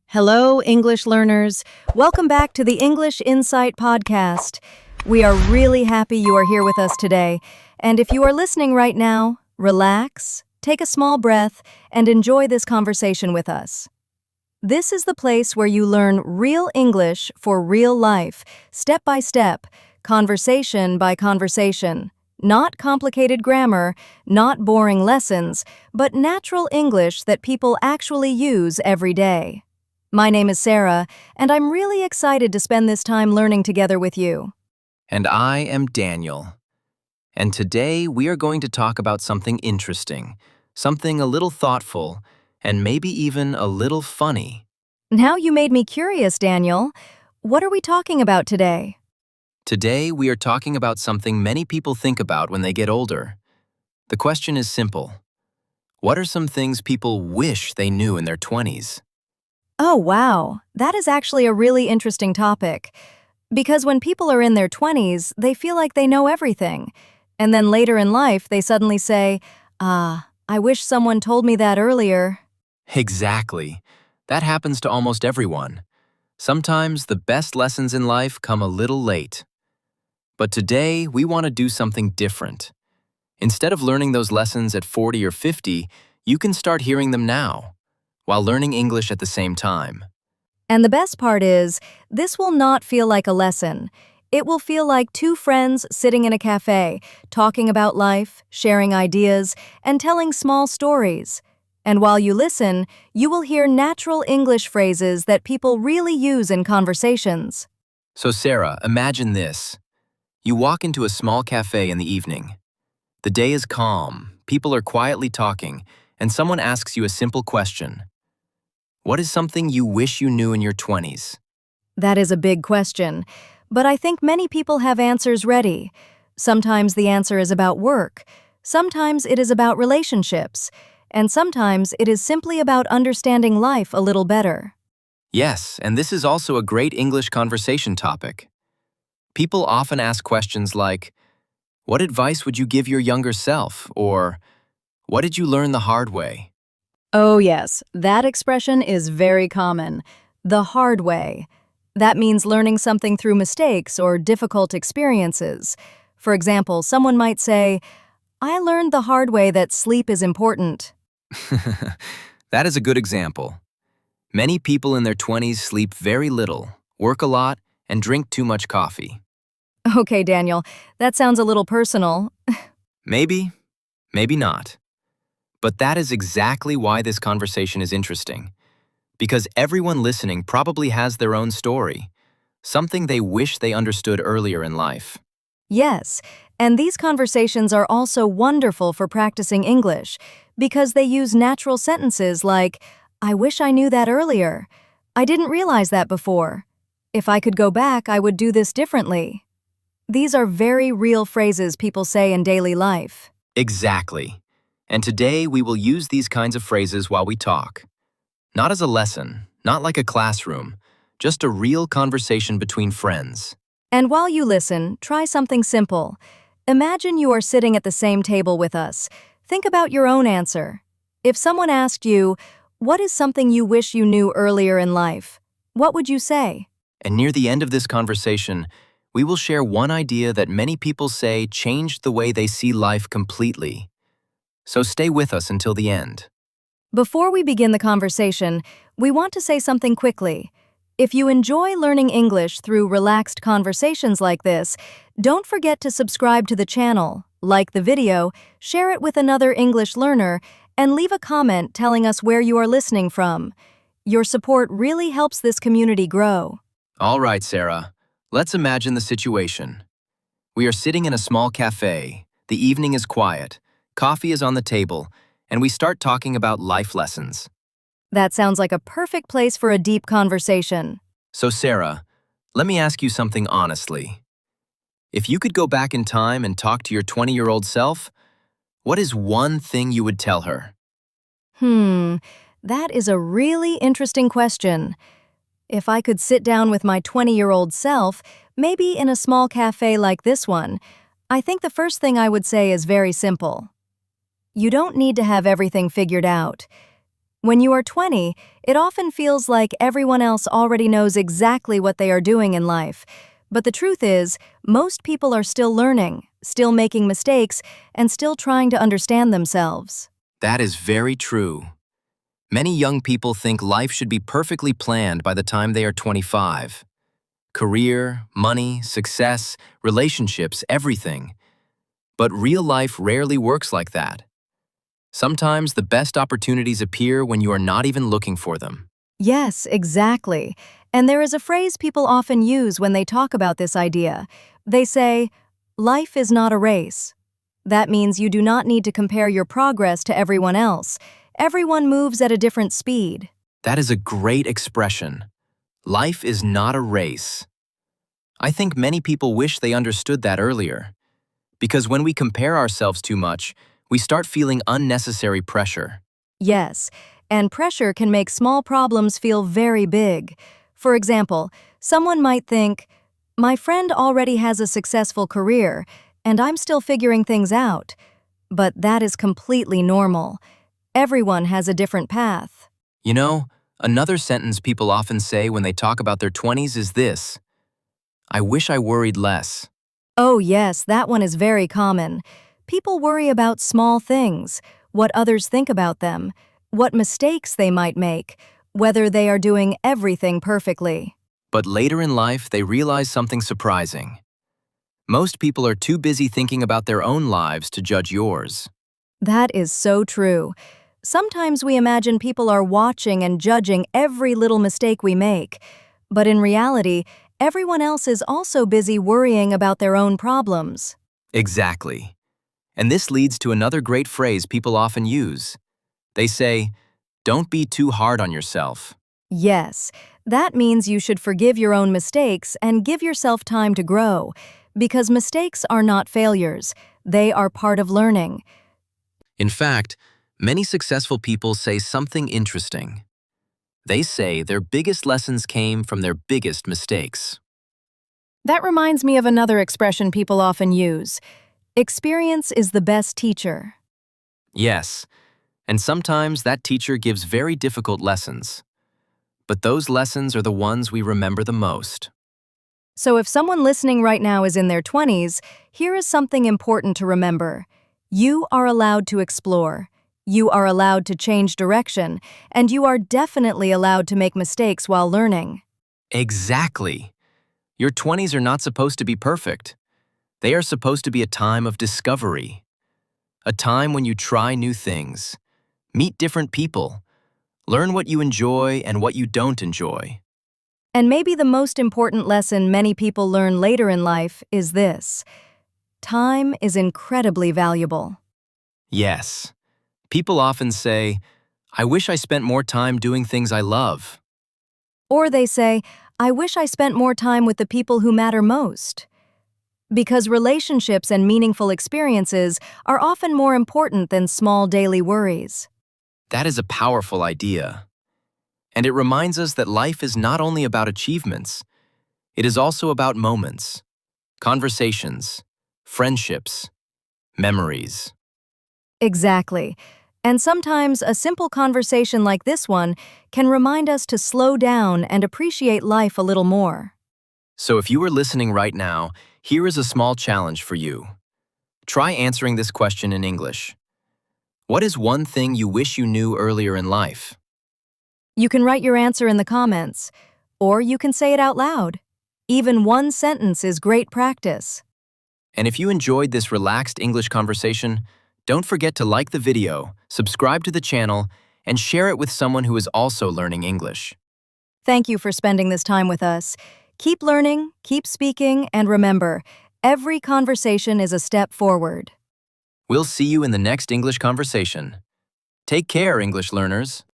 Hello, English learners. Welcome back to the English Insight podcast. We are really happy you are here with us today. And if you are listening right now, relax, take a small breath, and enjoy this conversation with us. This is the place where you learn real English for real life, step by step, conversation by conversation. Not complicated grammar, not boring lessons, but natural English that people actually use every day. My name is Sarah, and I'm really excited to spend this time learning together with you. And I am Daniel. And today we are going to talk about something interesting, something a little thoughtful, and maybe even a little funny. Now you made me curious, Daniel. What are we talking about today? Today we are talking about something many people think about when they get older. The question is simple. What are some things people wish they knew in their 20s? Oh, wow. That is actually a really interesting topic. Because when people are in their 20s, they feel like they know everything. And then later in life, they suddenly say, I wish someone told me that earlier. Exactly. That happens to almost everyone. Sometimes the best lessons in life come a little late. But today, we want to do something different. Instead of learning those lessons at 40 or 50, you can start hearing them now, while learning English at the same time. And the best part is, this will not feel like a lesson. It will feel like two friends sitting in a cafe, talking about life, sharing ideas, and telling small stories. And while you listen, you will hear natural English phrases that people really use in conversations. So Sarah, imagine this. You walk into a small cafe in the evening. The day is calm, people are quietly talking, and someone asks you a simple question. What is something you wish you knew in your 20s? That is a big question, but I think many people have answers ready. Sometimes the answer is about work, sometimes it is about relationships, and sometimes it is simply about understanding life a little better. Yes, and this is also a great English conversation topic. People often ask questions like, what advice would you give your younger self? Or, what did you learn the hard way? Oh yes, that expression is very common. The hard way. That means learning something through mistakes or difficult experiences. For example, someone might say, I learned the hard way that sleep is important. That is a good example. Many people in their 20s sleep very little, work a lot, and drink too much coffee. Okay, Daniel, that sounds a little personal. Maybe, maybe not. But that is exactly why this conversation is interesting. Because everyone listening probably has their own story, something they wish they understood earlier in life. Yes, and these conversations are also wonderful for practicing English because they use natural sentences like, I wish I knew that earlier. I didn't realize that before. If I could go back, I would do this differently. These are very real phrases people say in daily life. Exactly. And today we will use these kinds of phrases while we talk. Not as a lesson, not like a classroom, just a real conversation between friends. And while you listen, try something simple. Imagine you are sitting at the same table with us. Think about your own answer. If someone asked you, what is something you wish you knew earlier in life? What would you say? And near the end of this conversation, we will share one idea that many people say changed the way they see life completely. So stay with us until the end. Before we begin the conversation, we want to say something quickly. If you enjoy learning English through relaxed conversations like this, don't forget to subscribe to the channel, like the video, share it with another English learner, and leave a comment telling us where you are listening from. Your support really helps this community grow. All right, Sarah. Let's imagine the situation. We are sitting in a small cafe. The evening is quiet. Coffee is on the table, and we start talking about life lessons. That sounds like a perfect place for a deep conversation. So Sarah, let me ask you something honestly. If you could go back in time and talk to your 20-year-old self, what is one thing you would tell her? That is a really interesting question. If I could sit down with my 20-year-old self, maybe in a small cafe like this one, I think the first thing I would say is very simple. You don't need to have everything figured out. When you are 20, it often feels like everyone else already knows exactly what they are doing in life. But the truth is, most people are still learning, still making mistakes, and still trying to understand themselves. That is very true. Many young people think life should be perfectly planned by the time they are 25. Career, money, success, relationships, everything. But real life rarely works like that. Sometimes the best opportunities appear when you are not even looking for them. Yes, exactly. And there is a phrase people often use when they talk about this idea. They say, "Life is not a race." That means you do not need to compare your progress to everyone else. Everyone moves at a different speed. That is a great expression. Life is not a race. I think many people wish they understood that earlier. Because when we compare ourselves too much, we start feeling unnecessary pressure. Yes, and pressure can make small problems feel very big. For example, someone might think, "My friend already has a successful career, and I'm still figuring things out." But that is completely normal. Everyone has a different path. You know, another sentence people often say when they talk about their 20s is this: I wish I worried less. Oh yes, that one is very common. People worry about small things, what others think about them, what mistakes they might make, whether they are doing everything perfectly. But later in life, they realize something surprising. Most people are too busy thinking about their own lives to judge yours. That is so true. Sometimes we imagine people are watching and judging every little mistake we make, but in reality, everyone else is also busy worrying about their own problems. Exactly. And this leads to another great phrase people often use. They say, don't be too hard on yourself. Yes, that means you should forgive your own mistakes and give yourself time to grow, because mistakes are not failures. They are part of learning. In fact, many successful people say something interesting. They say their biggest lessons came from their biggest mistakes. That reminds me of another expression people often use. Experience is the best teacher. Yes, and sometimes that teacher gives very difficult lessons. But those lessons are the ones we remember the most. So if someone listening right now is in their 20s, here is something important to remember. You are allowed to explore. You are allowed to change direction, and you are definitely allowed to make mistakes while learning. Exactly. Your 20s are not supposed to be perfect. They are supposed to be a time of discovery. A time when you try new things, meet different people, learn what you enjoy and what you don't enjoy. And maybe the most important lesson many people learn later in life is this: time is incredibly valuable. Yes. People often say, I wish I spent more time doing things I love. Or they say, "I wish I spent more time with the people who matter most." Because relationships and meaningful experiences are often more important than small daily worries. That is a powerful idea. And it reminds us that life is not only about achievements, it is also about moments, conversations, friendships, memories. Exactly. And sometimes a simple conversation like this one can remind us to slow down and appreciate life a little more. So if you are listening right now, here is a small challenge for you. Try answering this question in English. What is one thing you wish you knew earlier in life? You can write your answer in the comments, or you can say it out loud. Even one sentence is great practice. And if you enjoyed this relaxed English conversation, don't forget to like the video, subscribe to the channel, and share it with someone who is also learning English. Thank you for spending this time with us. Keep learning, keep speaking, and remember, every conversation is a step forward. We'll see you in the next English conversation. Take care, English learners.